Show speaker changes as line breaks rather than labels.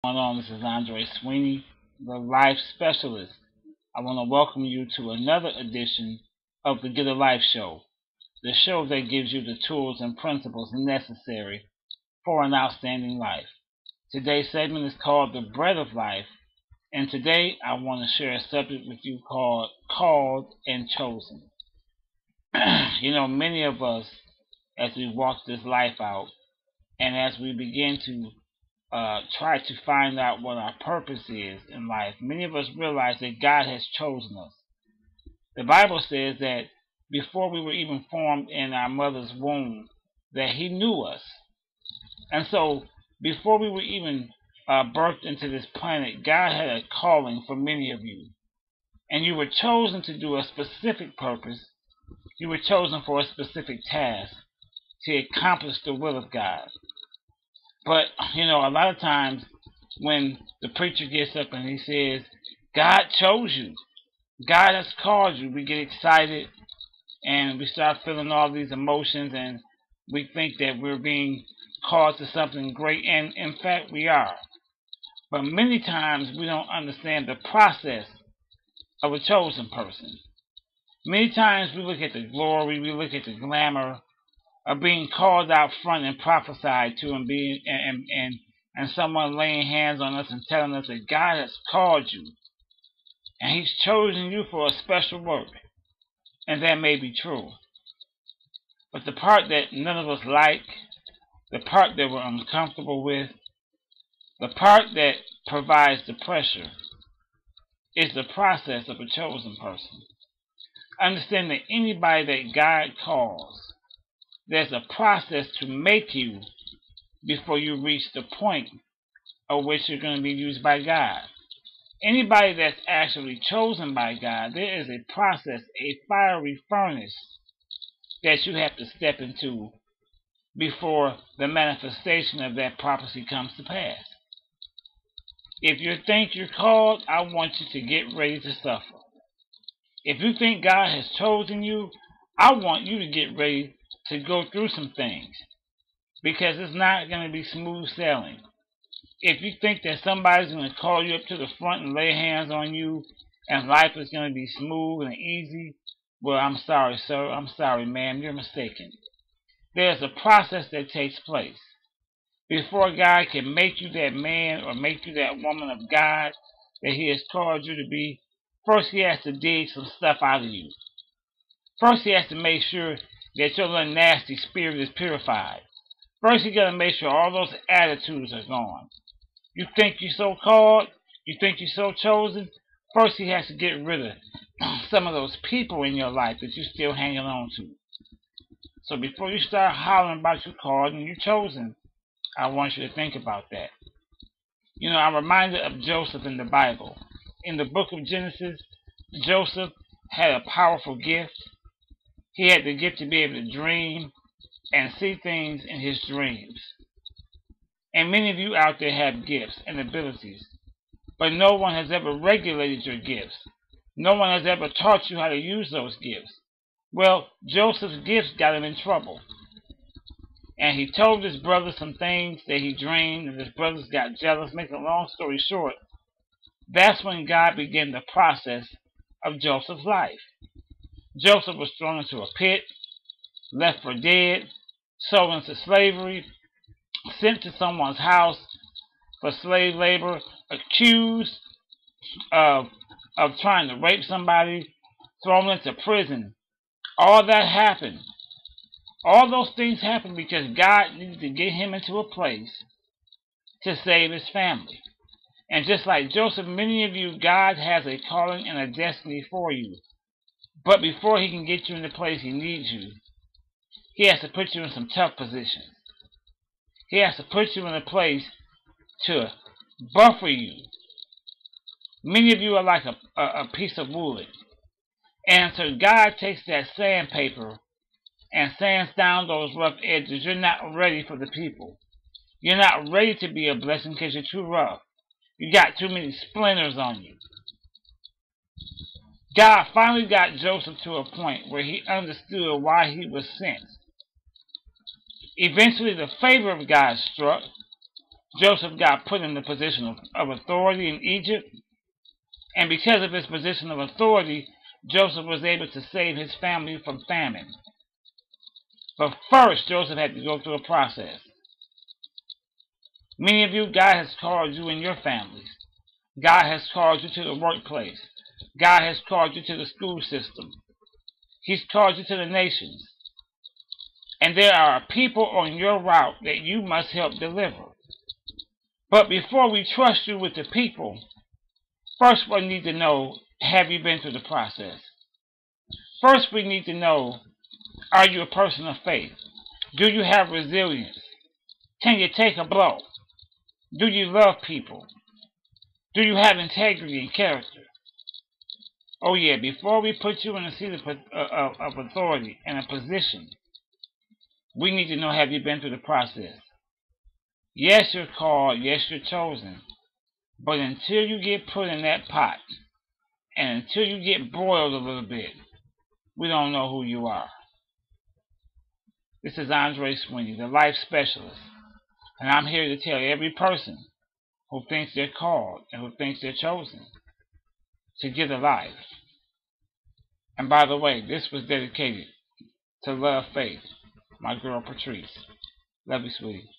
Going on? This is Andre Sweeney, the Life Specialist. I want to welcome you to another edition of the Get a Life Show, the show that gives you the tools and principles necessary for an outstanding life. Today's segment is called The Bread of Life, and today I want to share a subject with you called Called and Chosen. Many of us, as we walk this life out, and as we begin to try to find out what our purpose is in life, many of us realize that God has chosen us. The Bible says that before we were even formed in our mother's womb, that He knew us. And so, before we were even birthed into this planet, God had a calling for many of you. And you were chosen to do a specific purpose. You were chosen for a specific task to accomplish the will of God. But, a lot of times when the preacher gets up and he says, God chose you, God has called you, we get excited and we start feeling all these emotions and we think that we're being called to something great, and in fact we are. But many times we don't understand the process of a chosen person. Many times we look at the glory, we look at the glamour of being called out front and prophesied to, and being and someone laying hands on us and telling us that God has called you and He's chosen you for a special work. And that may be true. But the part that none of us like, the part that we're uncomfortable with, the part that provides the pressure, is the process of a chosen person. Understand that anybody that God calls, there's a process to make you before you reach the point of which you're going to be used by God. Anybody that's actually chosen by God, there is a process, a fiery furnace that you have to step into before the manifestation of that prophecy comes to pass. If you think you're called, I want you to get ready to suffer. If you think God has chosen you, I want you to get ready to go through some things, because it's not going to be smooth sailing. If you think that somebody's going to call you up to the front and lay hands on you and life is going to be smooth and easy, well, I'm sorry, sir. I'm sorry, ma'am. You're mistaken. There's a process that takes place. Before God can make you that man or make you that woman of God that He has called you to be, first He has to dig some stuff out of you. First He has to make sure that your little nasty spirit is purified. First He got to make sure all those attitudes are gone. You think you're so called? You think you're so chosen? First He has to get rid of some of those people in your life that you're still hanging on to. So before you start hollering about you're called and you're chosen, I want you to think about that. I'm reminded of Joseph in the Bible. In the book of Genesis, Joseph had a powerful gift. He had the gift to be able to dream and see things in his dreams. And many of you out there have gifts and abilities, but no one has ever regulated your gifts. No one has ever taught you how to use those gifts. Well, Joseph's gifts got him in trouble. And he told his brothers some things that he dreamed, and his brothers got jealous. Make a long story short, that's when God began the process of Joseph's life. Joseph was thrown into a pit, left for dead, sold into slavery, sent to someone's house for slave labor, accused of trying to rape somebody, thrown into prison. All that happened. All those things happened because God needed to get him into a place to save his family. And just like Joseph, many of you, God has a calling and a destiny for you. But before He can get you in the place He needs you, He has to put you in some tough positions. He has to put you in a place to buffer you. Many of you are like a piece of wood. And so God takes that sandpaper and sands down those rough edges. You're not ready for the people. You're not ready to be a blessing because you're too rough. You got too many splinters on you. God finally got Joseph to a point where he understood why he was sent. Eventually the favor of God struck, Joseph got put in the position of authority in Egypt, and because of his position of authority, Joseph was able to save his family from famine. But first, Joseph had to go through a process. Many of you, God has called you in your families. God has called you to the workplace. God has called you to the school system. He's called you to the nations. And there are people on your route that you must help deliver. But before we trust you with the people, first we need to know, have you been through the process? First we need to know, are you a person of faith? Do you have resilience? Can you take a blow? Do you love people? Do you have integrity and character? Oh yeah, before we put you in a seat of authority and a position, we need to know, have you been through the process? Yes, you're called. Yes, you're chosen. But until you get put in that pot, and until you get boiled a little bit, we don't know who you are. This is Andre Sweeney, the life specialist. And I'm here to tell every person who thinks they're called and who thinks they're chosen to get a life. And by the way, this was dedicated to Love Faith, my girl Patrice. Love you, sweetie.